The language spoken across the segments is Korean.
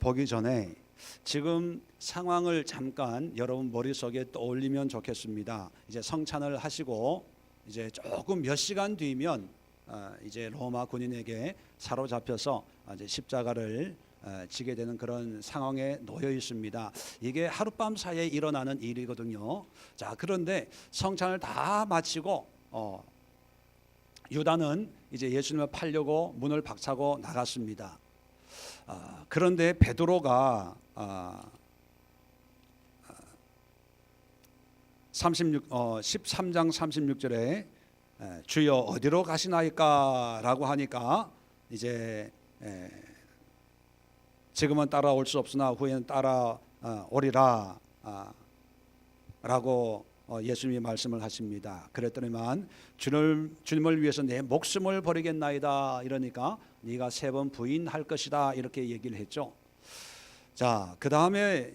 보기 전에 지금 상황을 잠깐 여러분 머릿속에 떠올리면 좋겠습니다. 이제 성찬을 하시고 이제 조금 몇 시간 뒤면 이제 로마 군인에게 사로잡혀서 이제 십자가를 지게 되는 그런 상황에 놓여 있습니다. 이게 하룻밤 사이에 일어나는 일이거든요. 자, 그런데 성찬을 다 마치고 유다는 이제 예수님을 팔려고 문을 박차고 나갔습니다. 그런데 베드로가 13장 36절에 주여 어디로 가시나이까 라고 하니까 이제 지금은 따라올 수 없으나 후에는 따라오리라 라고 예수님이 말씀을 하십니다. 그랬더니만 주님을 위해서 내 목숨을 버리겠나이다 이러니까 네가 3번 부인할 것이다 이렇게 얘기를 했죠. 자, 그 다음에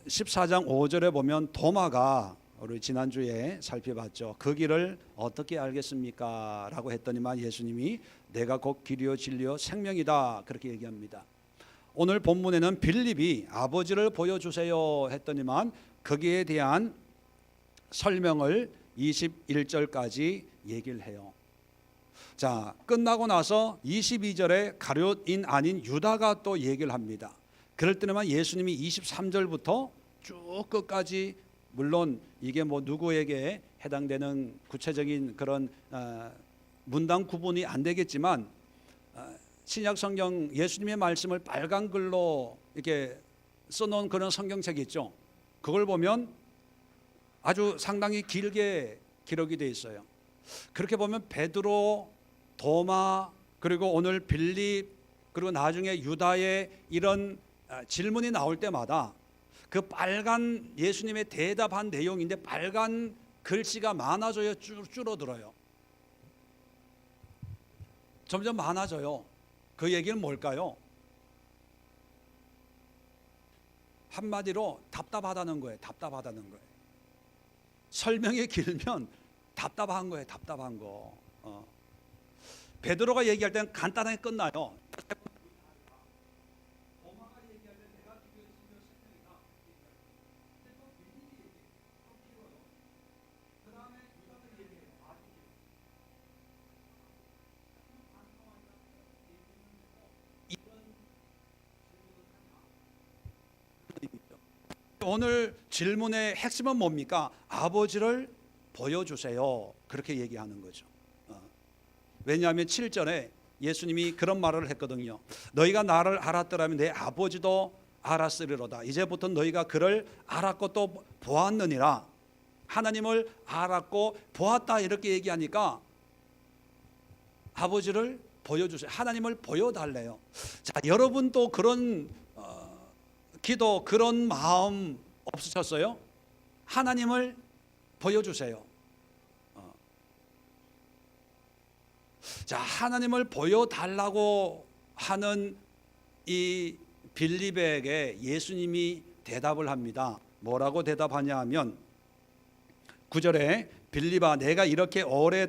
14장 5절에 보면 도마가 우리 지난주에 살펴봤죠. 그 길을 어떻게 알겠습니까? 라고 했더니만 예수님이 내가 곧 길이요 진리요 생명이다 그렇게 얘기합니다. 오늘 본문에는 빌립이 아버지를 보여주세요 했더니만 거기에 대한 설명을 21절까지 얘기를 해요. 자, 끝나고 나서 22절에 가룟인 아닌 유다가 또 얘기를 합니다. 그럴 때만 예수님이 23절부터 쭉 끝까지 물론 이게 뭐 누구에게 해당되는 구체적인 그런 문단 구분이 안 되겠지만 신약 성경 예수님의 말씀을 빨간 글로 이렇게 써놓은 그런 성경책이 있죠. 그걸 보면 아주 상당히 길게 기록이 되어 있어요. 그렇게 보면 베드로, 도마, 그리고 오늘 빌립, 그리고 나중에 유다의 이런 질문이 나올 때마다 그 빨간 예수님의 대답한 내용인데 빨간 글씨가 많아져요, 줄어들어요? 점점 많아져요. 그 얘기는 뭘까요? 한마디로 답답하다는 거예요. 답답하다는 거예요. 설명이 길면 답답한 거예요. 답답한 거. 베드로가 얘기할 때는 간단하게 끝나요. 오늘 질문의 핵심은 뭡니까? 아버지를 보여주세요. 그렇게 얘기하는 거죠. 왜냐하면 7절에 예수님이 그런 말을 했거든요. 너희가 나를 알았더라면 내 아버지도 알았으리로다. 이제부터 너희가 그를 알았고 또 보았느니라. 하나님을 알았고 보았다 이렇게 얘기하니까 아버지를 보여주세요. 하나님을 보여달래요. 자, 여러분도 그런 기도 그런 마음 없으셨어요? 하나님을 보여주세요. 자, 하나님을 보여달라고 하는 이 빌립에게 예수님이 대답을 합니다. 뭐라고 대답하냐 하면 9절에 빌립아 내가 이렇게 오래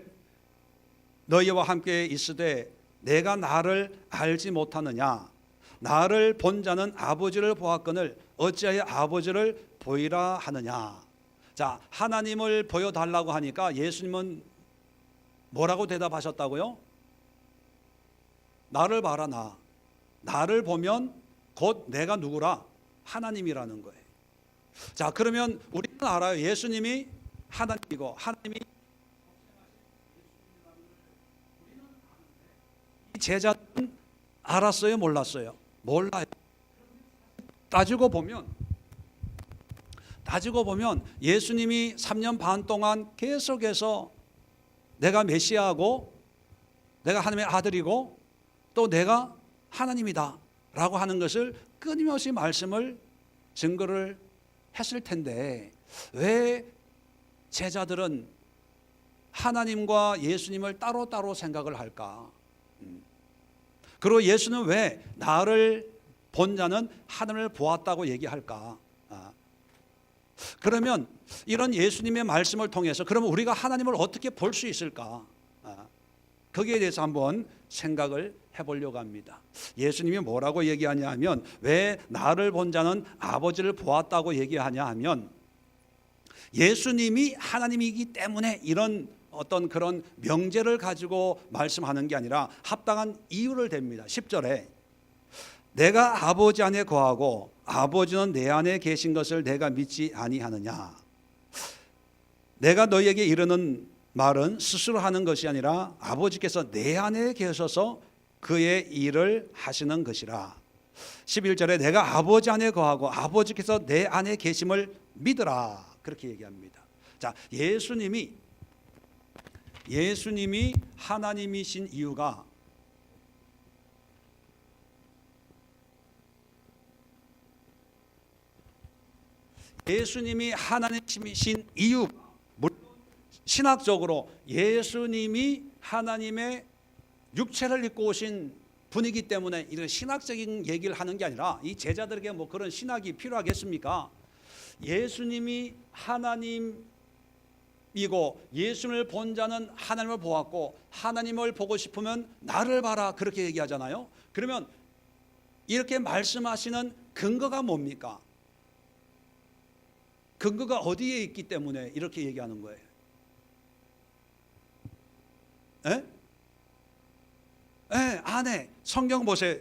너희와 함께 있으되 내가 나를 알지 못하느냐? 나를 본 자는 아버지를 보았거늘 어찌하여 아버지를 보이라 하느냐. 자, 하나님을 보여달라고 하니까 예수님은 뭐라고 대답하셨다고요? 나를 봐라. 나를 보면 곧 내가 누구라? 하나님이라는 거예요. 자, 그러면 우리는 알아요. 예수님이 하나님이고 하나님이 제자는 알았어요? 몰랐어요? 몰라요. 따지고 보면 예수님이 3년 반 동안 계속해서 내가 메시아고 내가 하나님의 아들이고 또 내가 하나님이다 라고 하는 것을 끊임없이 말씀을 증거를 했을 텐데 왜 제자들은 하나님과 예수님을 따로따로 생각을 할까? 그리고 예수는 왜 나를 본 자는 하나님을 보았다고 얘기할까? 그러면 이런 예수님의 말씀을 통해서 그러면 우리가 하나님을 어떻게 볼 수 있을까? 거기에 대해서 한번 생각을 해보려고 합니다. 예수님이 뭐라고 얘기하냐 하면, 왜 나를 본 자는 아버지를 보았다고 얘기하냐 하면, 예수님이 하나님이기 때문에 이런 어떤 그런 명제를 가지고 말씀하는 게 아니라 합당한 이유를 댑니다. 10절에 내가 아버지 안에 거하고 아버지는 내 안에 계신 것을 내가 믿지 아니하느냐. 내가 너희에게 이르는 말은 스스로 하는 것이 아니라 아버지께서 내 안에 계셔서 그의 일을 하시는 것이라. 11절에 내가 아버지 안에 거하고 아버지께서 내 안에 계심을 믿으라. 그렇게 얘기합니다. 자, 예수님이 하나님이신 이유가 물론 신학적으로 예수님이 하나님의 육체를 입고 오신 분이기 때문에 이런 신학적인 얘기를 하는 게 아니라, 이 제자들에게 뭐 그런 신학이 필요하겠습니까? 예수님이 하나님이고 예수님을 본 자는 하나님을 보았고 하나님을 보고 싶으면 나를 봐라, 그렇게 얘기하잖아요. 그러면 이렇게 말씀하시는 근거가 뭡니까? 근거가 어디에 있기 때문에 이렇게 얘기하는 거예요? 에? 안에. 성경 보세요.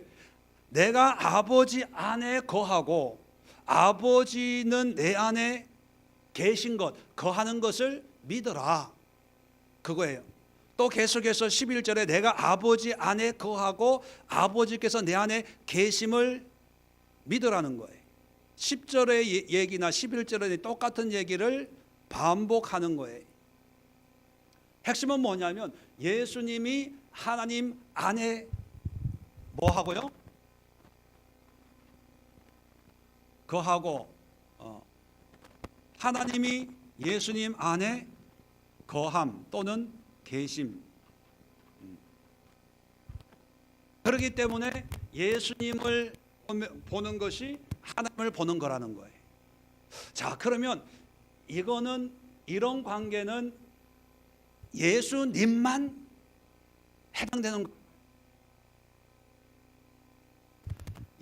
내가 아버지 안에 거하고 아버지는 내 안에 계신 것, 거하는 것을 믿어라, 그거예요. 또 계속해서 11절에 내가 아버지 안에 거하고 아버지께서 내 안에 계심을 믿으라는 거예요. 10절의 얘기나 11절의 똑같은 얘기를 반복하는 거예요. 핵심은 뭐냐면 예수님이 하나님 안에 뭐 하고요? 거하고, 하나님이 예수님 안에 거함 또는 계심. 그렇기 때문에 예수님을 보는 것이 하나님을 보는 거라는 거예요. 자, 그러면 이런 관계는 예수님만 해당되는 거예요.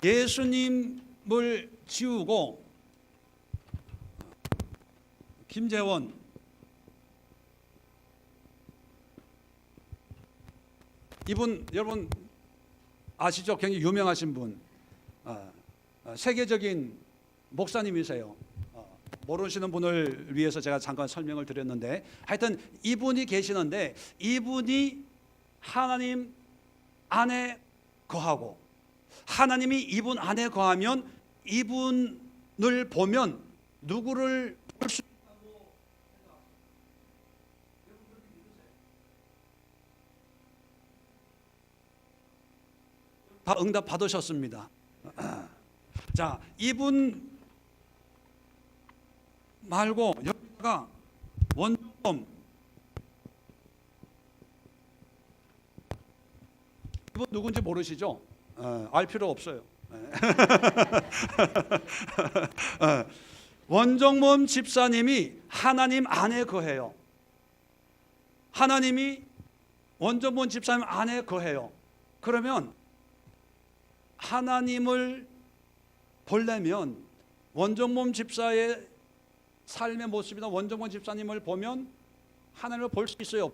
예수님을 지우고 김재원, 이분 여러분 아시죠? 굉장히 유명하신 분, 세계적인 목사님이세요. 모르시는 분을 위해서 제가 잠깐 설명을 드렸는데, 하여튼 이분이 계시는데, 이분이 하나님 안에 거하고 하나님이 이분 안에 거하면 이분을 보면 누구를 볼 수 있다고 다 응답 받으셨습니다. 자, 이분 말고 여기다가 원정범, 이분 누군지 모르시죠? 알 필요 없어요. 원정범 집사님이 하나님 안에 거해요. 하나님이 원정범 집사님 안에 거해요. 그러면 하나님을 보려면 원정범 집사의 삶의 모습이나 원정범 집사님을 보면 하나님을 볼 수 있어요?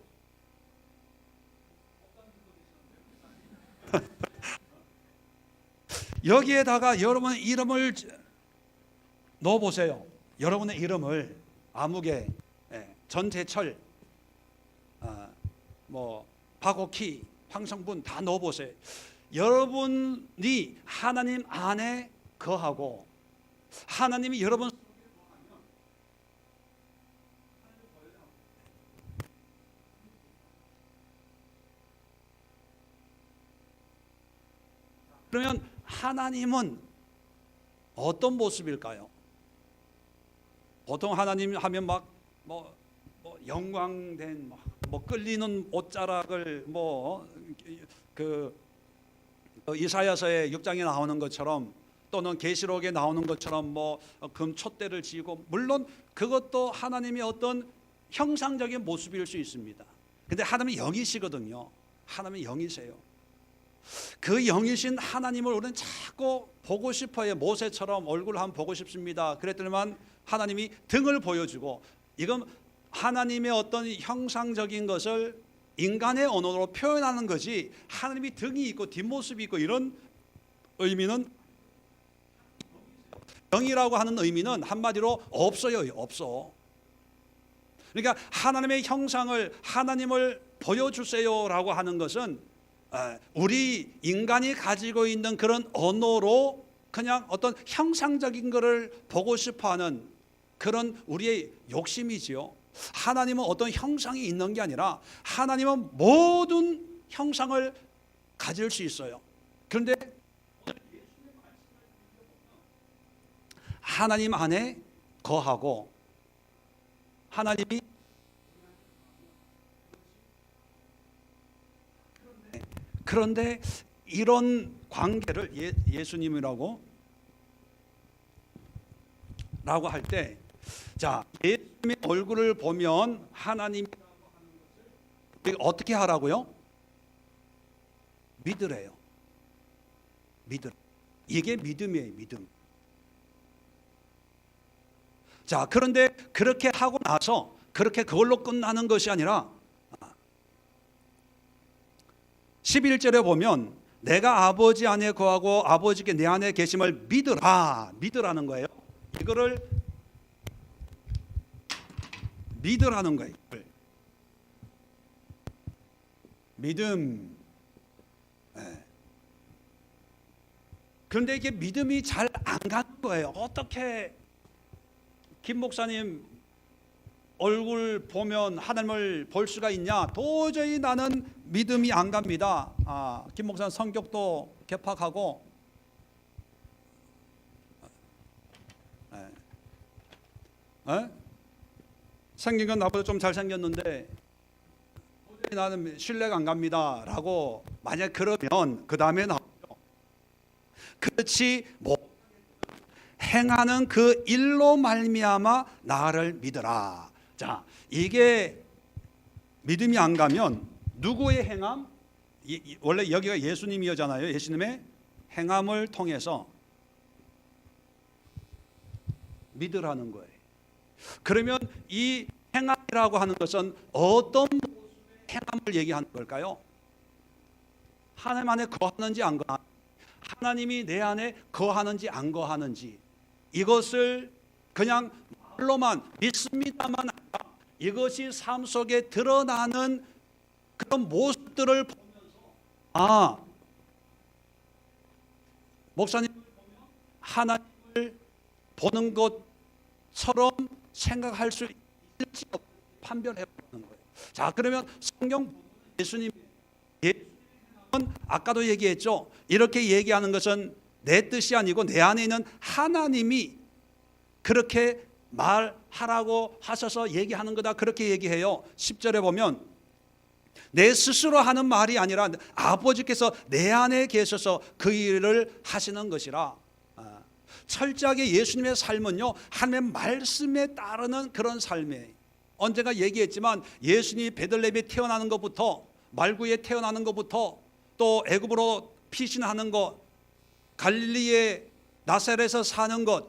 여기에다가 여러분의 이름을 넣어보세요. 여러분의 이름을 아무개, 전재철, 박옥희, 황성분 다 넣어보세요. 여러분이 하나님 안에 거하고 하나님이 여러분 그러면 하나님은 어떤 모습일까요? 보통 하나님 하면 영광된 끌리는 옷자락을 이사야서의 6장에 나오는 것처럼, 또는 계시록에 나오는 것처럼 금촛대를 지고, 물론 그것도 하나님의 어떤 형상적인 모습일 수 있습니다. 근데 하나님은 영이시거든요. 하나님은 영이세요. 그 영이신 하나님을 우리는 자꾸 보고 싶어요. 모세처럼 얼굴 한번 보고 싶습니다. 그랬더니만 하나님이 등을 보여주고, 이건 하나님의 어떤 형상적인 것을 인간의 언어로 표현하는 거지, 하나님이 등이 있고 뒷모습이 있고 이런 의미는, 영이라고 하는 의미는 한마디로 없어요. 없어. 그러니까 하나님의 형상을, 하나님을 보여주세요라고 하는 것은 우리 인간이 가지고 있는 그런 언어로 그냥 어떤 형상적인 것을 보고 싶어하는 그런 우리의 욕심이지요. 하나님은 어떤 형상이 있는 게 아니라 하나님은 모든 형상을 가질 수 있어요. 그런데 하나님 안에 거하고, 하나님이, 그런데 이런 관계를 예수님이라고 할 때, 자, 예수님의 얼굴을 보면 하나님이라고 하는 것을 어떻게 하라고요? 믿으래요. 믿으. 이게 믿음이에요. 믿음. 자, 그런데 그렇게 하고 나서 그렇게 그걸로 끝나는 것이 아니라 11절에 보면 내가 아버지 안에 거하고 아버지께 내 안에 계심을 믿으라. 믿으라는 거예요. 이거를 믿으라는 거예요. 믿음. 그런데 이게 믿음이 잘 안 가는 거예요. 어떻게 김 목사님 얼굴 보면 하나님을 볼 수가 있냐? 도저히 나는 믿음이 안 갑니다. 김 목사님 성격도 개팍하고, 생긴 건 나보다 좀 잘생겼는데 도저히 나는 신뢰가 안 갑니다 라고 만약 그러면 그 다음에 나오죠. 그렇지 못 행하는 그 일로 말미암아 나를 믿으라. 자, 이게 믿음이 안 가면 누구의 행함? 원래 여기가 예수님이었잖아요. 예수님의 행함을 통해서 믿으라는 거예요. 그러면 이 행함이라고 하는 것은 어떤 행함을 얘기하는 걸까요? 하나님 안에 거하는지 안 거하는지, 하나님이 내 안에 거하는지 안 거하는지, 이것을 그냥 말로만 믿습니다만 아니라 이것이 삶 속에 드러나는 그런 모습들을 보면서, 목사님을 보면 하나님을 보는 것처럼 생각할 수 있을지 판별해 보는 거예요. 자, 그러면 성경 예수님은 아까도 얘기했죠. 이렇게 얘기하는 것은 내 뜻이 아니고 내 안에 있는 하나님이 그렇게 말하라고 하셔서 얘기하는 거다, 그렇게 얘기해요. 10절에 보면 내 스스로 하는 말이 아니라 아버지께서 내 안에 계셔서 그 일을 하시는 것이라. 철저하게 예수님의 삶은요, 하나님의 말씀에 따르는 그런 삶이에요. 언제가 얘기했지만 예수님이 베들레헴에 태어나는 것부터, 말구에 태어나는 것부터, 또 애굽으로 피신하는 것, 갈릴리의 나사렛에서 사는 것,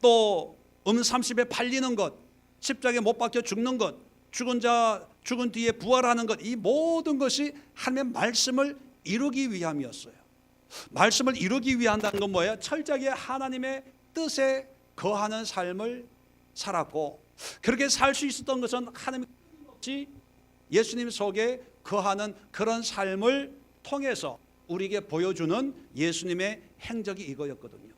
또 30에 팔리는 것, 십자가에 못 박혀 죽는 것, 죽은 뒤에 부활하는 것, 이 모든 것이 하나님의 말씀을 이루기 위함이었어요. 말씀을 이루기 위한다는 건 뭐예요? 철저하게 하나님의 뜻에 거하는 삶을 살았고, 그렇게 살 수 있었던 것은 하나님이 끊임없이 예수님 속에 거하는 그런 삶을 통해서 우리에게 보여주는 예수님의 행적이 이거였거든요.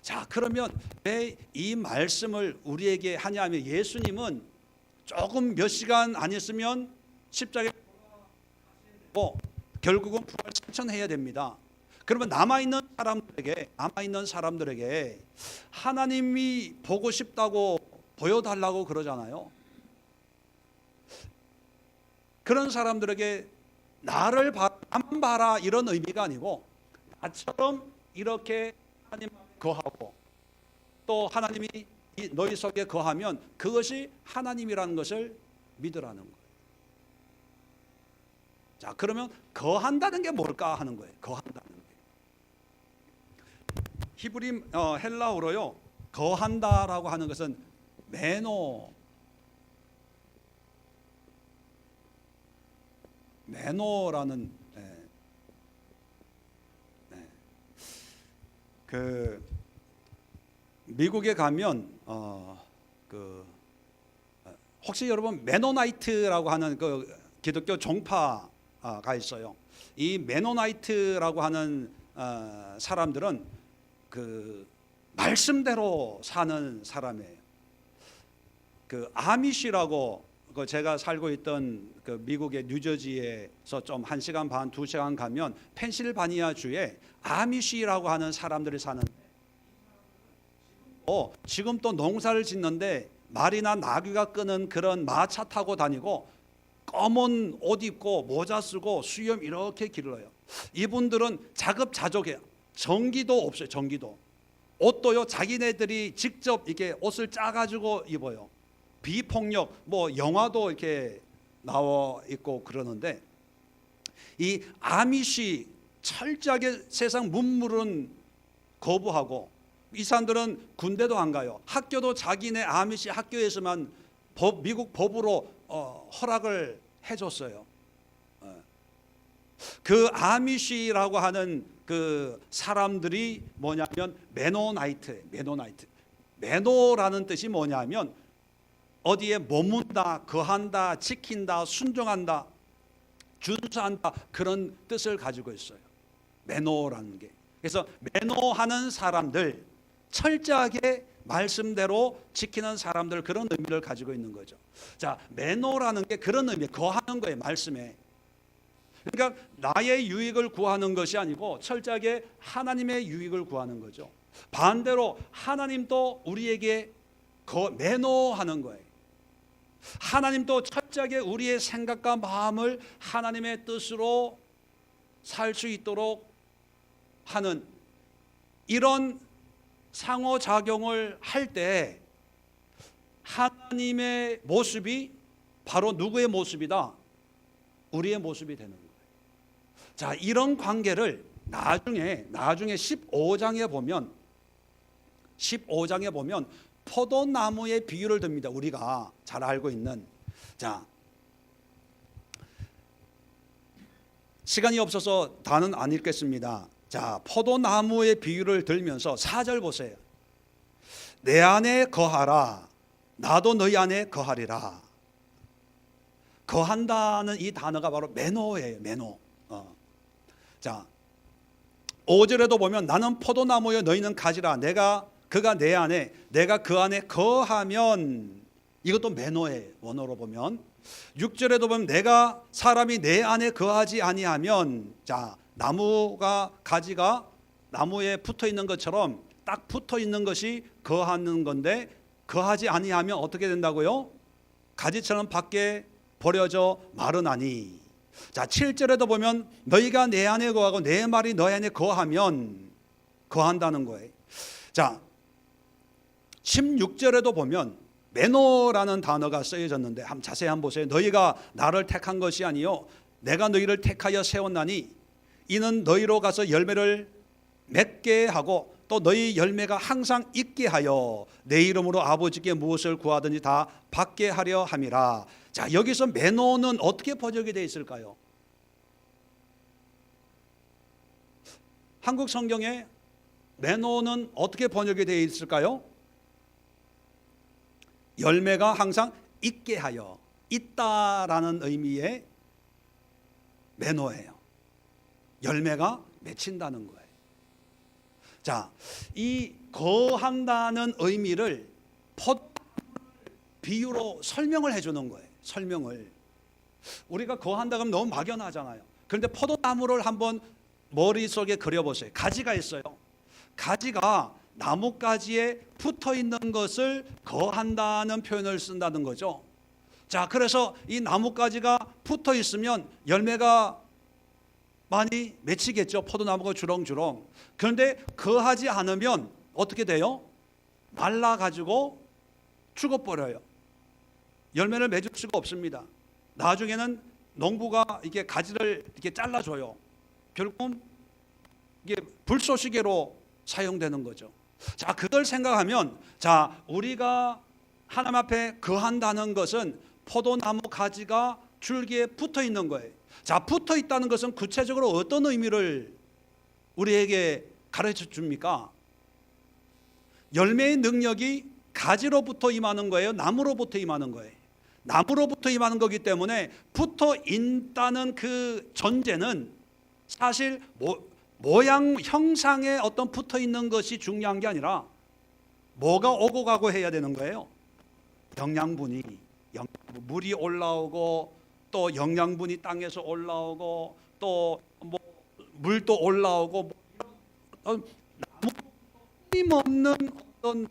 자, 그러면 왜 이 말씀을 우리에게 하냐면, 예수님은 조금 몇 시간 안 있으면 십자가에 돌아가시고 결국은 부활 실천해야 됩니다. 그러면 남아있는 사람들에게 하나님이 보고 싶다고 보여달라고 그러잖아요. 그런 사람들에게 나를 봐라 이런 의미가 아니고, 나처럼 이렇게 하나님 거하고 또 하나님이 너희 속에 거하면 그것이 하나님이라는 것을 믿으라는 거예요. 자, 그러면 거한다는 게 뭘까 하는 거예요. 거한다는 게. 히브리 헬라어로요. 거한다라고 하는 것은 매노라는 그 미국에 가면 혹시 여러분 메노나이트라고 하는 그 기독교 종파가 있어요. 이 메노나이트라고 하는 사람들은 그 말씀대로 사는 사람이에요. 그 아미시라고 그 제가 살고 있던 그 미국의 뉴저지에서 좀 1시간 반, 2시간 가면 펜실바니아 주에 아미시라고 하는 사람들이 사는데 지금 또 농사를 짓는데 말이나 나귀가 끄는 그런 마차 타고 다니고 검은 옷 입고 모자 쓰고 수염 이렇게 길러요. 이분들은 자급자족해요. 전기도 없어요. 전기도. 옷도요 자기네들이 직접 이렇게 옷을 짜가지고 입어요. 비폭력 뭐 영화도 이렇게 나와 있고 그러는데 이 아미시 철저하게 세상 문물은 거부하고 이 사람들은 군대도 안 가요. 학교도 자기네 아미시 학교에서만 미국 법으로 허락을 해줬어요. 그 아미시라고 하는 그 사람들이 뭐냐면 메노나이트. 메노라는 뜻이 뭐냐면 어디에 머문다, 거한다, 지킨다, 순종한다, 준수한다 그런 뜻을 가지고 있어요. 메노라는 게. 그래서 메노하는 사람들, 철저하게 말씀대로 지키는 사람들 그런 의미를 가지고 있는 거죠. 자, 메노라는 게 그런 의미, 거하는 거예요. 말씀에. 그러니까 나의 유익을 구하는 것이 아니고 철저하게 하나님의 유익을 구하는 거죠. 반대로 하나님도 우리에게 매노하는 거예요. 하나님도 철저하게 우리의 생각과 마음을 하나님의 뜻으로 살 수 있도록 하는 이런 상호작용을 할 때 하나님의 모습이 바로 누구의 모습이다? 우리의 모습이 되는 거예요. 자, 이런 관계를 나중에 15장에 보면 포도나무의 비유를 듭니다. 우리가 잘 알고 있는. 자, 시간이 없어서 다는 안 읽겠습니다. 자, 포도나무의 비유를 들면서 4절 보세요. 내 안에 거하라, 나도 너희 안에 거하리라. 거한다는 이 단어가 바로 매노예요. 매노. 자, 5절에도 보면 나는 포도나무여 너희는 가지라. 그가 내 안에 내가 그 안에 거하면, 이것도 매노예요. 원어로 보면. 6절에도 보면 내가 사람이 내 안에 거하지 아니하면, 자, 가지가 나무에 붙어 있는 것처럼 딱 붙어 있는 것이 거하는 건데, 거하지 아니하면 어떻게 된다고요? 가지처럼 밖에 버려져 마르나니. 자, 7절에도 보면 너희가 내 안에 거하고 내 말이 너희 안에 거하면, 거한다는 거예요. 자, 16절에도 보면 매노라는 단어가 쓰여졌는데 자세히 한번 보세요. 너희가 나를 택한 것이 아니요 내가 너희를 택하여 세웠나니 이는 너희로 가서 열매를 맺게 하고 또 너희 열매가 항상 있게 하여 내 이름으로 아버지께 무엇을 구하든지 다 받게 하려 함이라. 자, 여기서 매노는 어떻게 번역이 되어 있을까요? 한국 성경에 매노는 어떻게 번역이 되어 있을까요? 열매가 항상 있게 하여, 있다라는 의미의 매노예요. 열매가 맺힌다는 거예요. 자, 이 거한다는 의미를 비유로 설명을 해주는 거예요. 설명을. 우리가 거한다 그러면 너무 막연하잖아요. 그런데 포도나무를 한번 머릿속에 그려보세요. 가지가 있어요. 가지가 나뭇가지에 붙어 있는 것을 거한다는 표현을 쓴다는 거죠. 자, 그래서 이 나뭇가지가 붙어 있으면 열매가 많이 맺히겠죠. 포도나무가 주렁주렁. 그런데 거하지 않으면 어떻게 돼요? 말라가지고 죽어버려요. 열매를 맺을 수가 없습니다. 나중에는 농부가 이게 가지를 이렇게 잘라줘요. 결국 이게 불쏘시개로 사용되는 거죠. 자, 그걸 생각하면, 자, 우리가 하나님 앞에 거한다는 것은 포도나무 가지가 줄기에 붙어 있는 거예요. 자, 붙어 있다는 것은 구체적으로 어떤 의미를 우리에게 가르쳐 줍니까? 열매의 능력이 가지로부터 임하는 거예요? 나무로부터 임하는 거예요? 나무로부터 임하는 거기 때문에 붙어 있다는 그 전제는 사실 모양 형상에 어떤 붙어 있는 것이 중요한 게 아니라 뭐가 오고 가고 해야 되는 거예요? 영양분이, 물이 올라오고 또 영양분이 땅에서 올라오고 또 뭐 물도 올라오고 나무 힘없는 어떤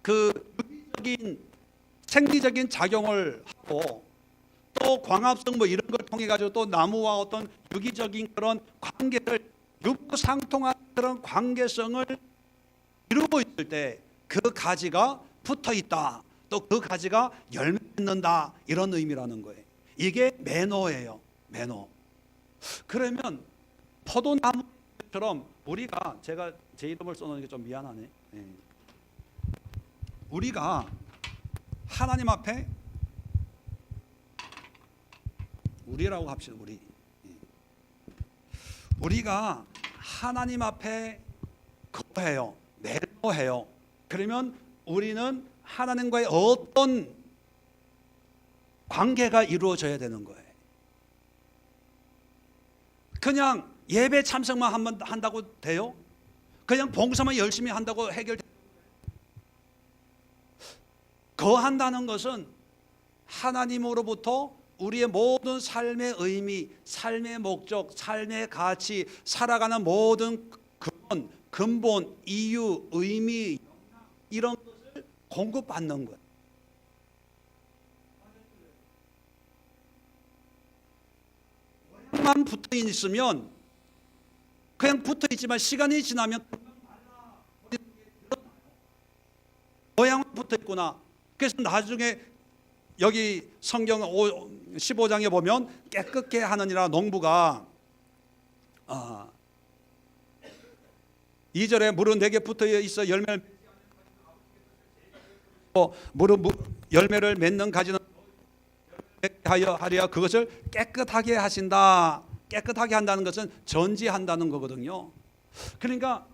그 유기적인 생리적인 작용을 하고 또 광합성 뭐 이런 걸 통해 가지고 또 나무와 어떤 유기적인 그런 관계를 유무상통한 그런 관계성을 이루고 있을 때 그 가지가 붙어 있다, 또 그 가지가 열매 맺는다, 이런 의미라는 거예요. 이게 매너예요. 매너. 그러면 포도나무처럼 우리가, 제가 제 이름을 써놓은 게 좀 미안하네. 우리가 하나님 앞에, 우리라고 합시다. 우리가 하나님 앞에 거해요. 매너해요. 그러면 우리는 하나님과의 어떤 관계가 이루어져야 되는 거예요. 그냥 예배 참석만 한다고 돼요? 그냥 봉사만 열심히 한다고 해결돼요? 거한다는 것은 하나님으로부터 우리의 모든 삶의 의미, 삶의 목적, 삶의 가치, 살아가는 모든 근본, 이유, 의미, 이런 것을 공급받는 거예요. 모양만 붙어 있으면 그냥 붙어 있지만 시간이 지나면 모양만 붙어 있구나. 그래서 나중에 여기 성경 15장에 보면 깨끗게 하느니라, 농부가 2절에 물은 내게 붙어 있어 열매를 열매를 맺는 가지는 하려 그것을 깨끗하게 하신다. 깨끗하게 한다는 것은 전지한다는 거거든요. 그러니까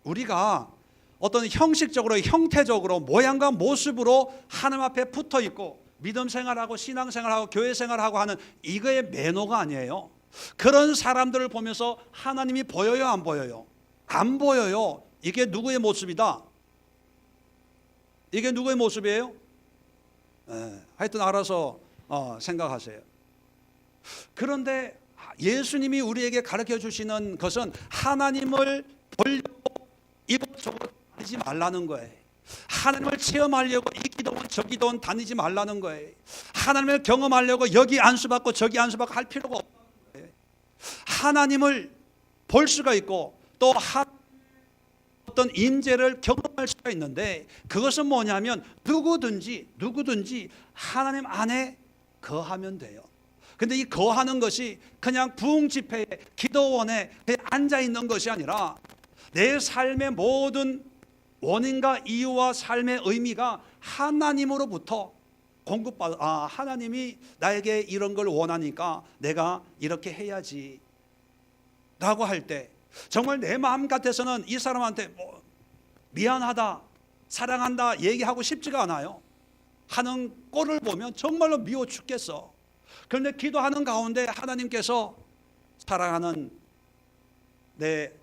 우리가 어떤 형식적으로, 형태적으로, 모양과 모습으로 하나님 앞에 붙어 있고 믿음 생활하고 신앙 생활하고 교회 생활하고 하는 이거의 매너가 아니에요. 그런 사람들을 보면서 하나님이 보여요, 안 보여요? 안 보여요. 이게 누구의 모습이다? 이게 누구의 모습이에요? 하여튼 알아서 생각하세요. 그런데 예수님이 우리에게 가르쳐 주시는 것은 하나님을 보려고 이곳저곳 다니지 말라는 거예요. 하나님을 체험하려고 이 기도원 저 기도원 다니지 말라는 거예요. 하나님을 경험하려고 여기 안수받고 저기 안수받고 할 필요가 없다는 거예요. 하나님을 볼 수가 있고 또 어떤 임재를 경험할 수가 있는데, 그것은 뭐냐면 누구든지 하나님 안에 거하면 돼요. 근데 이 거하는 것이 그냥 부흥 집회에, 기도원에 앉아 있는 것이 아니라 내 삶의 모든 원인과 이유와 삶의 의미가 하나님으로부터 하나님이 나에게 이런 걸 원하니까 내가 이렇게 해야지 라고 할 때, 정말 내 마음 같아서는 이 사람한테 미안하다, 사랑한다 얘기하고 싶지가 않아요. 하는 꼴을 보면 정말로 미워 죽겠어. 그런데 기도하는 가운데 하나님께서 사랑하는 내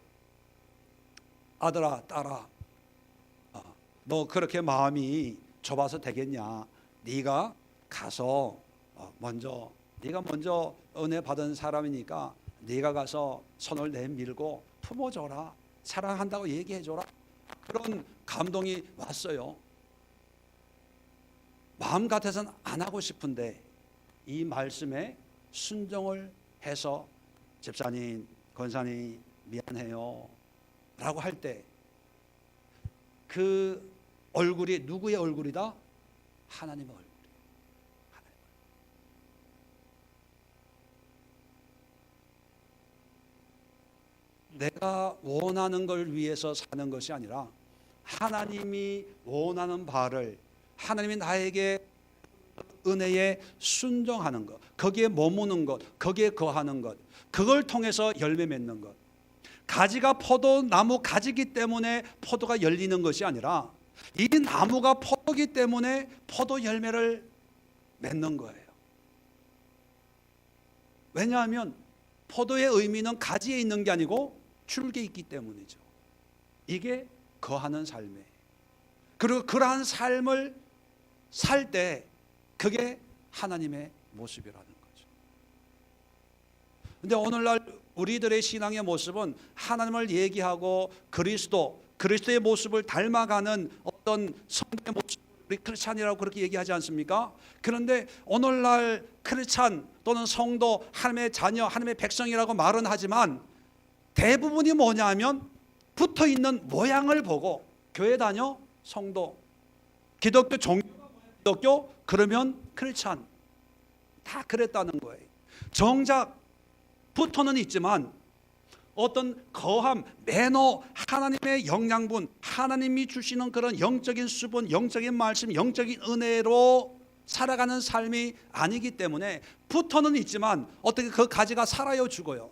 아들아, 딸아, 너 그렇게 마음이 좁아서 되겠냐? 네가 가서 네가 먼저 은혜 받은 사람이니까 네가 가서 손을 내밀고 품어줘라, 사랑한다고 얘기해줘라. 그런 감동이 왔어요. 마음 같아서는 안 하고 싶은데 이 말씀에 순종을 해서 집사님, 권사님 미안해요 라고 할 때 그 얼굴이 누구의 얼굴이다? 하나님의 얼굴. 내가 원하는 걸 위해서 사는 것이 아니라 하나님이 원하는 바를, 하나님이 나에게 은혜에 순종하는 것, 거기에 머무는 것, 거기에 거하는 것, 그걸 통해서 열매 맺는 것. 가지가 포도나무 가지기 때문에 포도가 열리는 것이 아니라 이 나무가 포도기 때문에 포도 열매를 맺는 거예요. 왜냐하면 포도의 의미는 가지에 있는 게 아니고 줄기에 있기 때문이죠. 이게 거하는 삶이에요. 그리고 그러한 삶을 살 때 그게 하나님의 모습이라는 거죠. 그런데 오늘날 우리들의 신앙의 모습은 하나님을 얘기하고 그리스도의 모습을 닮아가는 어떤 성도의 모습, 우리 크리스찬이라고 그렇게 얘기하지 않습니까? 그런데 오늘날 크리스찬 또는 성도, 하나님의 자녀, 하나님의 백성이라고 말은 하지만 대부분이 뭐냐 하면 붙어있는 모양을 보고 교회 다녀? 성도. 기독교 기독교? 그러면 크리스찬. 다 그랬다는 거예요. 정작 붙어는 있지만 어떤 거함, 매너, 하나님의 영양분, 하나님이 주시는 그런 영적인 수분, 영적인 말씀, 영적인 은혜로 살아가는 삶이 아니기 때문에 붙어는 있지만 어떻게 그 가지가 살아요, 죽어요?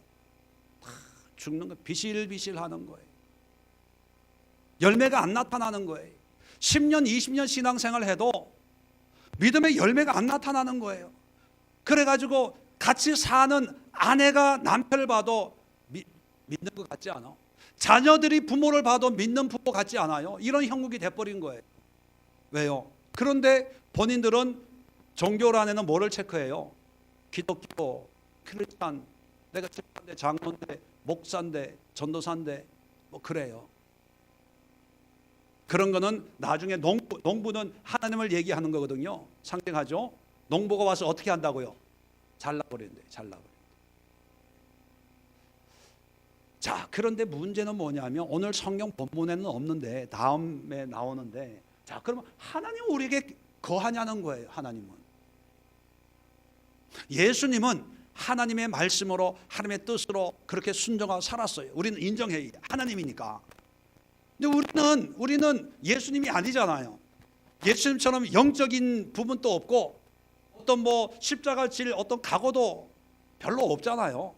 죽는 거, 비실비실하는 거예요. 열매가 안 나타나는 거예요. 10년, 20년 신앙생활 해도 믿음의 열매가 안 나타나는 거예요. 그래가지고 같이 사는 아내가 남편을 봐도 믿는 것 같지 않아? 자녀들이 부모를 봐도 믿는 부모 같지 않아요? 이런 형국이 돼버린 거예요. 왜요? 그런데 본인들은 종교란에는 뭐를 체크해요? 기독교, 크리스찬, 내가 집사인데, 장로인데, 목사인데, 전도사인데 뭐 그래요. 그런 거는 나중에 농부는 하나님을 얘기하는 거거든요. 상징하죠. 농부가 와서 어떻게 한다고요? 잘라버린대. 자, 그런데 문제는 뭐냐면 오늘 성경 본문에는 없는데 다음에 나오는데, 자, 그러면 하나님은 우리에게 거하냐는 거예요. 하나님은. 예수님은 하나님의 말씀으로, 하나님의 뜻으로 그렇게 순종하고 살았어요. 우리는 인정해요. 하나님이니까. 근데 우리는 예수님이 아니잖아요. 예수님처럼 영적인 부분도 없고 어떤 뭐 십자가 질 어떤 각오도 별로 없잖아요.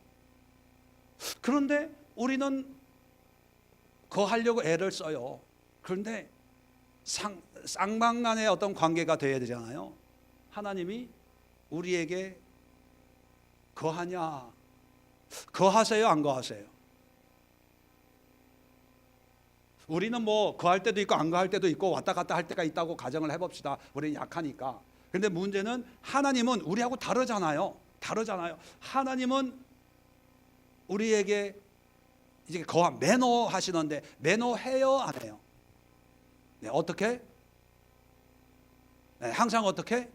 그런데 우리는 거하려고 애를 써요. 그런데 쌍방간의 어떤 관계가 되어야 되잖아요. 하나님이 우리에게 거하냐? 거하세요, 안 거하세요? 우리는 뭐 거할 때도 있고 안 거할 때도 있고 왔다 갔다 할 때가 있다고 가정을 해봅시다. 우리는 약하니까. 그런데 문제는 하나님은 우리하고 다르잖아요. 하나님은 우리에게 이제 매너 하시는데 매너해요, 안 해요? 네, 어떻게? 네, 항상 어떻게?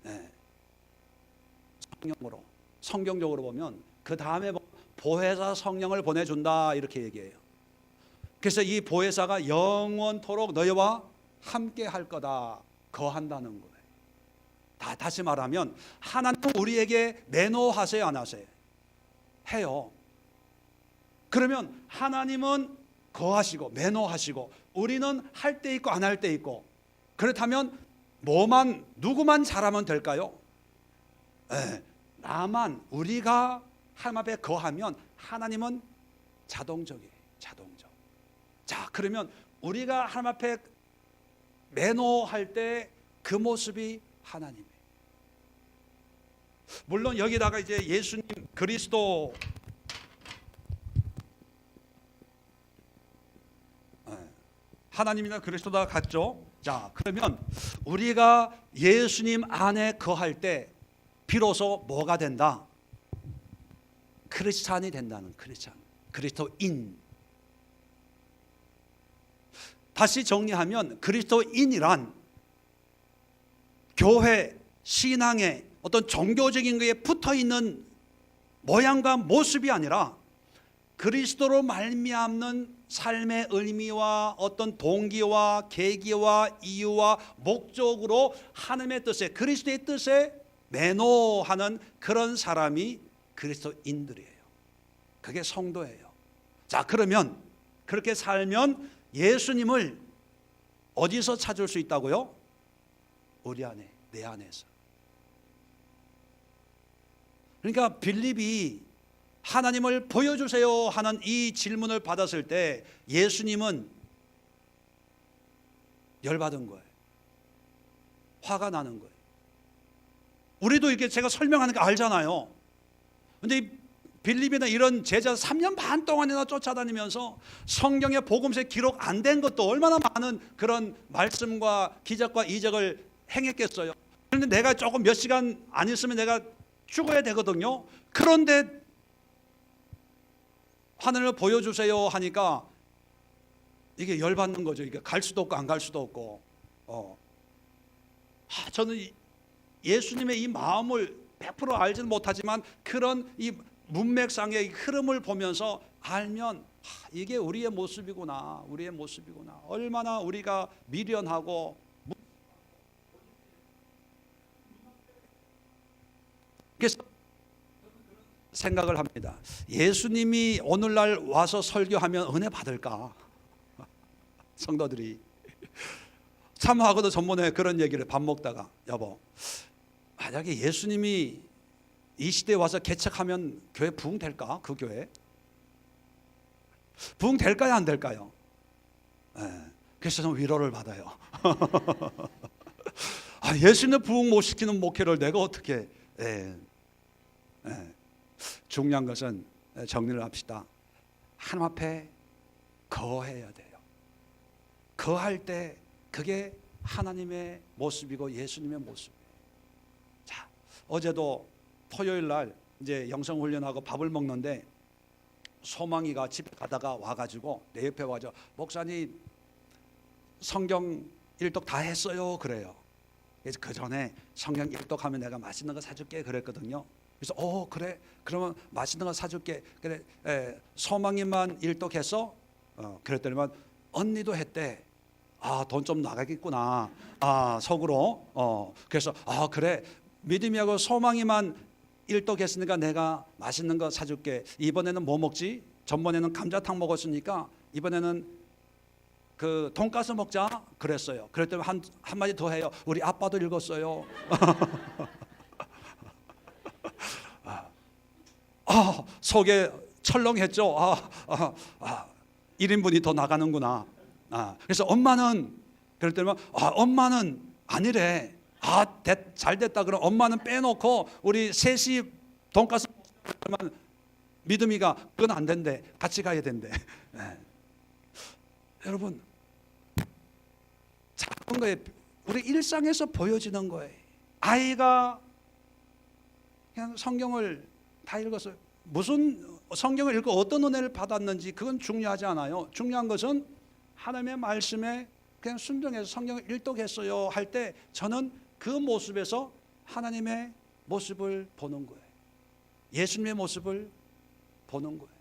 네, 성령으로. 성경적으로 보면 그 다음에 보혜사 성령을 보내준다 이렇게 얘기해요. 그래서 이 보혜사가 영원토록 너희와 함께 할 거다. 거한다는 거예요. 다시 말하면 하나님은 우리에게 매너하세요, 안 하세요? 해요. 그러면 하나님은 거하시고 매너하시고 우리는 할 때 있고 안 할 때 있고, 그렇다면 누구만 잘하면 될까요? 나만, 우리가 하나님 앞에 거하면 하나님은 자동적이에요. 자, 그러면 우리가 하나님 앞에 매너할 때 그 모습이 하나님이에요. 물론 여기다가 이제 예수님, 그리스도, 하나님이나 그리스도가 같죠. 자, 그러면 우리가 예수님 안에 거할 때 비로소 뭐가 된다? 크리스찬이 된다는, 그리스도인. 다시 정리하면 그리스도인이란 교회, 신앙의 어떤 종교적인 것에 붙어있는 모양과 모습이 아니라 그리스도로 말미암는 삶의 의미와 어떤 동기와 계기와 이유와 목적으로 하나님의 뜻에, 그리스도의 뜻에 매너하는 그런 사람이 그리스도인들이에요. 그게 성도예요. 자, 그러면 그렇게 살면 예수님을 어디서 찾을 수 있다고요? 우리 안에, 내 안에서. 그러니까 빌립이 하나님을 보여주세요 하는 이 질문을 받았을 때 예수님은 열받은 거예요. 화가 나는 거예요. 우리도 이렇게 제가 설명하는 거 알잖아요. 근데 빌립이나 이런 제자 3년 반 동안이나 쫓아다니면서 성경의 복음서에 기록 안 된 것도 얼마나 많은 그런 말씀과 기적과 이적을 행했겠어요. 그런데 내가 조금 몇 시간 안 있으면 내가 죽어야 되거든요. 그런데 하늘을 보여주세요 하니까 이게 열받는 거죠. 이게 갈 수도 없고 안 갈 수도 없고. 저는 예수님의 이 마음을 100% 알지는 못하지만 그런 이 문맥상의 흐름을 보면서 알면 이게 우리의 모습이구나, 우리의 모습이구나. 얼마나 우리가 미련하고 그래서 생각을 합니다. 예수님이 오늘날 와서 설교하면 은혜 받을까? 성도들이 사모하고도 전번에 그런 얘기를 밥 먹다가 여보, 만약에 예수님이 이 시대에 와서 개척하면 교회 부흥될까? 그 교회 부흥될까요? 안 될까요? 그래서 좀 위로를 받아요. 예수님 부흥 못 시키는 목회를 내가 어떻게 중요한 것은 정리를 합시다. 하나님 앞에 거해야 돼요. 거할 때 그게 하나님의 모습이고 예수님의 모습이에요. 자, 어제도 토요일 날 이제 영성 훈련하고 밥을 먹는데 소망이가 집에 가다가 와가지고 내 옆에 와서 목사님 성경 일독 다 했어요 그래요. 그래서 그 전에 성경 일독하면 내가 맛있는 거 사줄게 그랬거든요. 그래서 그래 그러면 맛있는 거 사줄게. 그래 소망이만 일독했어? 그랬더니만 언니도 했대. 돈 좀 나가겠구나. 속으로. 그래서 그래 믿음이하고 소망이만 일독했으니까 내가 맛있는 거 사줄게. 이번에는 뭐 먹지? 전번에는 감자탕 먹었으니까 이번에는 그 돈가스 먹자 그랬어요. 그랬더니 한마디 더 해요. 우리 아빠도 읽었어요. 속에 철렁했죠. 1인분이 더 나가는구나. 그래서 엄마는 그랬더니 엄마는 아니래. 잘 됐다. 그럼 엄마는 빼놓고 우리 셋이 돈가스 먹으면 믿음이가 그건 안 된대. 같이 가야 된대. 여러분 작은 거에 우리 일상에서 보여지는 거예요. 아이가 그냥 성경을 다 읽었어요. 무슨 성경을 읽고 어떤 은혜를 받았는지 그건 중요하지 않아요. 중요한 것은 하나님의 말씀에 그냥 순종해서 성경을 일독했어요 할 때 저는 그 모습에서 하나님의 모습을 보는 거예요. 예수님의 모습을 보는 거예요.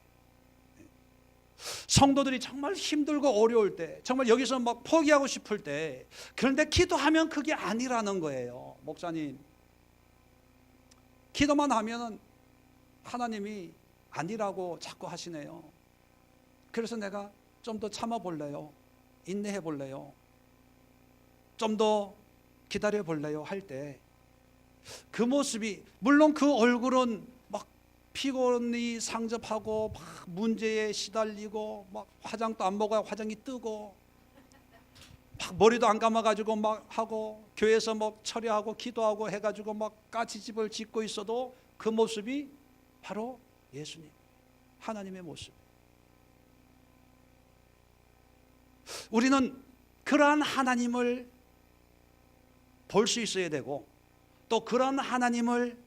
성도들이 정말 힘들고 어려울 때, 정말 여기서 막 포기하고 싶을 때, 그런데 기도하면 그게 아니라는 거예요. 목사님, 기도만 하면은 하나님이 아니라고 자꾸 하시네요. 그래서 내가 좀 더 참아볼래요? 인내해 볼래요? 좀 더 기다려 볼래요? 할 때 그 모습이, 물론 그 얼굴은 막 피곤이 상접하고 막 문제에 시달리고 막 화장도 안 먹어야 화장이 뜨고 막 머리도 안 감아가지고 막 하고 교회에서 뭐 처리하고 기도하고 해가지고 막 까치집을 짓고 있어도 그 모습이 바로 예수님, 하나님의 모습. 우리는 그러한 하나님을 볼 수 있어야 되고 또 그런 하나님을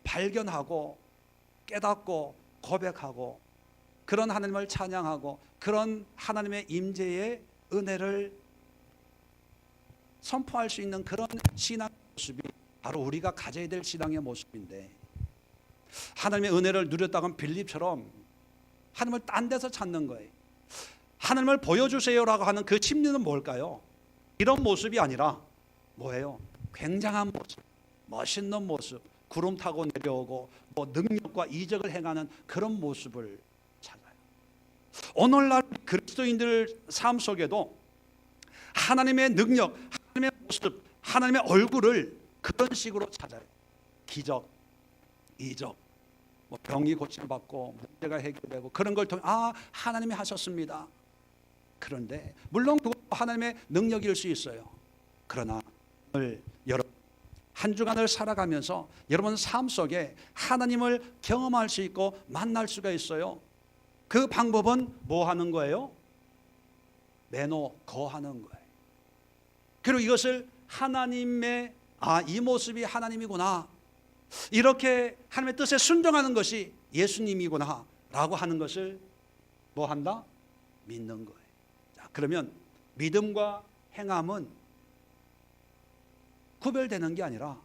발견하고 깨닫고 고백하고 그런 하나님을 찬양하고 그런 하나님의 임재의 은혜를 선포할 수 있는 그런 신앙의 모습이 바로 우리가 가져야 될 신앙의 모습인데, 하나님의 은혜를 누렸다간 빌립처럼 하나님을 딴 데서 찾는 거예요. 하나님을 보여주세요라고 하는 그 심리는 뭘까요? 이런 모습이 아니라 뭐예요? 굉장한 모습, 멋있는 모습, 구름 타고 내려오고 뭐 능력과 이적을 행하는 그런 모습을 찾아요. 오늘날 그리스도인들 삶 속에도 하나님의 능력, 하나님의 모습, 하나님의 얼굴을 그런 식으로 찾아요. 기적, 이적, 뭐 병이 고침받고 문제가 해결되고 그런 걸 통해 하나님이 하셨습니다. 그런데 물론 그것도 하나님의 능력일 수 있어요. 그러나 오늘 여러분 한 주간을 살아가면서 여러분 삶 속에 하나님을 경험할 수 있고 만날 수가 있어요. 그 방법은 뭐 하는 거예요? 매너 거하는 거예요. 그리고 이것을 하나님의 이 모습이 하나님이구나, 이렇게 하나님의 뜻에 순종하는 것이 예수님이구나 라고 하는 것을 뭐 한다? 믿는 거예요. 자, 그러면 믿음과 행함은 구별되는 게 아니라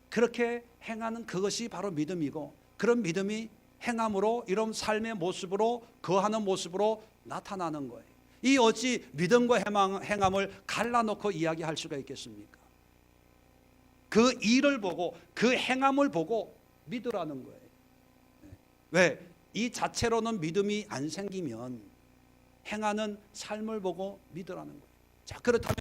그렇게 행하는 그것이 바로 믿음이고, 그런 믿음이 행함으로, 이런 삶의 모습으로, 거하는 모습으로 나타나는 거예요. 이 어찌 믿음과 행함을 갈라놓고 이야기할 수가 있겠습니까? 그 일을 보고 그 행함을 보고 믿으라는 거예요. 왜? 이 자체로는 믿음이 안 생기면 행하는 삶을 보고 믿으라는 거예요. 자, 그렇다면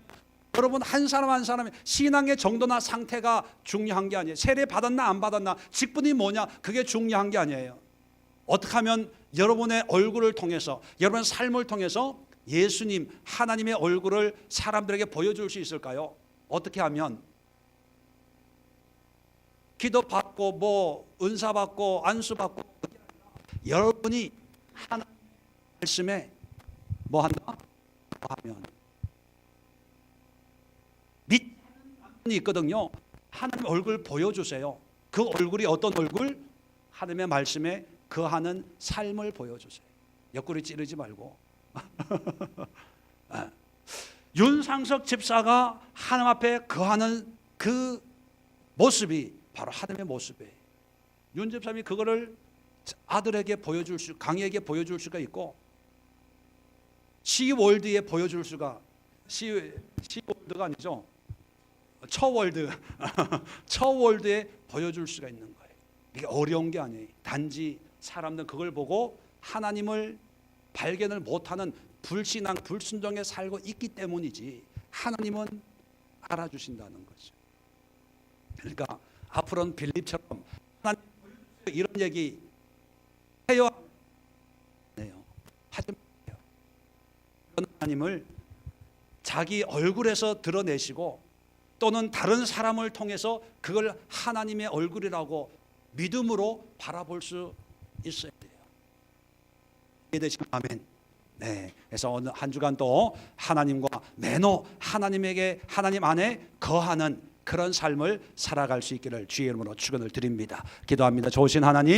여러분 한 사람 한 사람의 신앙의 정도나 상태가 중요한 게 아니에요. 세례 받았나 안 받았나, 직분이 뭐냐, 그게 중요한 게 아니에요. 어떻게 하면 여러분의 얼굴을 통해서, 여러분의 삶을 통해서 예수님, 하나님의 얼굴을 사람들에게 보여줄 수 있을까요? 어떻게 하면? 기도 받고 뭐 은사 받고 안수 받고, 여러분이 하나님의 말씀에 뭐 한다? 하면 믿는 분이 있거든요. 하나님 얼굴 보여주세요. 그 얼굴이 어떤 얼굴? 하나님의 말씀에 거하는 삶을 보여주세요. 옆구리 찌르지 말고. 윤상석 집사가 하나님 앞에 거하는 그 모습이 바로 하나님의 모습이에요. 윤 집사님이 그거를 아들에게 보여줄 수, 강희에게 보여줄 수가 있고, 시월드에 보여줄 수가, 시월드가 아니죠, 처월드, 처월드에 보여줄 수가 있는 거예요. 이게 어려운 게 아니에요. 단지 사람들은 그걸 보고 하나님을 발견을 못하는 불신앙, 불순종에 살고 있기 때문이지, 하나님은 알아주신다는 거죠. 그러니까 앞으로는 빌립처럼 하나님 이런 얘기 해요. 하지 마세요. 하나님을 자기 얼굴에서 드러내시고, 또는 다른 사람을 통해서 그걸 하나님의 얼굴이라고 믿음으로 바라볼 수 있어야 돼요. 이해되시면 아멘. 네, 그래서 오늘 한 주간 또 하나님과 매너, 하나님에게, 하나님 안에 거하는 그런 삶을 살아갈 수 있기를 주의 이름으로 축원을 드립니다. 기도합니다. 좋으신 하나님,